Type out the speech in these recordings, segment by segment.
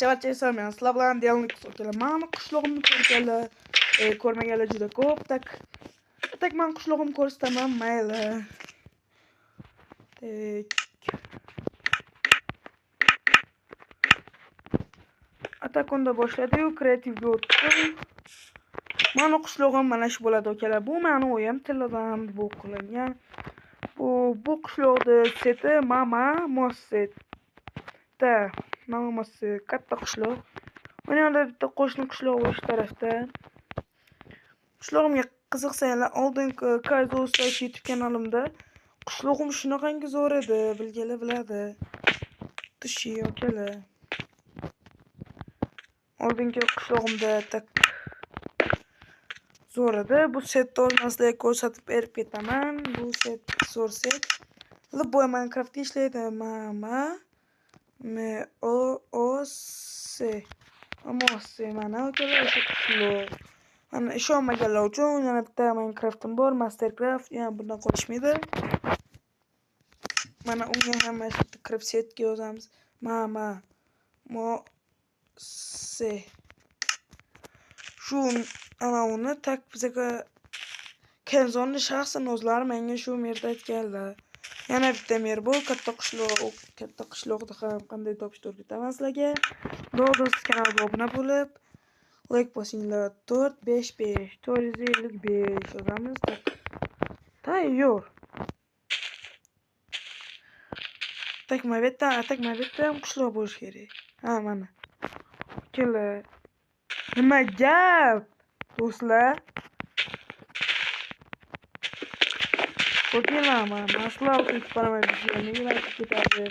Barcha men sizlar bilan dialog qilib mani qishlog'imni ko'rmaganlar juda ko'p. Tak men qishlog'imni ko'rsataman, mayli. Atakunda boshladi-yu, kreativga o'tdim. Mani qishlog'im mana shu bo'ladi, akalar. Bu meni o'yim tilladan bu qilingan. Bu qishloqda seti Mama Mosset. Mama Mosset katta qishloq. Mana yerda bitta qo'shni qishloq o'sha tarafda. Qishlog'imga qiziqsanglar, oldingi Kayzoslar YouTube kanalimda qishlog'im shunaqangi zo'r edi, bilganlar biladi. Tishi akalar. Oldingi qishlog'imda zo'r edi. Bu setni o'zimizga ko'rsatib berib ketaman. Bu set zo'r set. Boy Minecraftda ishlaydi. Mama Mosset mana akalar o'sha qishloq. Mana ishonmaganlar uchun yana bitta Minecraft'im bor, Mastercraft, yana bundan qolishmaydi. Mana unga ham mana shu kirib setga yozamiz. Mama Mosset. Shu ana uni tak bizga Kenzonni shaxsan o'zlari menga shu yerda aytganlar. Yana bitta mer bor, katta qishloqda ham qanday topishni o'rgataman sizlarga. Do'st kanalga obuna bo'lib, like bosinglar. 455 yozamiz. Tayyor. Takmabetda ham qishloq bo'lish kerak. Ha, mana. Kelar. Nima gap? Do'stlar. Ko'rdinglar, maslar uchun chiqaraman videoni, like ketadi.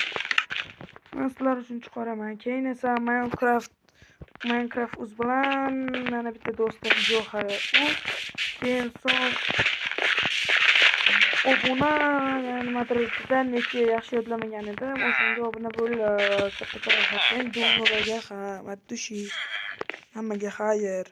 Maslar uchun chiqaraman. Keyin esa Minecraft o'z bilan mana bitta do'stim Johara. Keyin so'ng obuna, ya'ni materialdan necha yaxshi yodlamagan edim. O'shanga obuna bo'lib, katta rohatdan Dunuraga ham, Matushi hammaga xayr.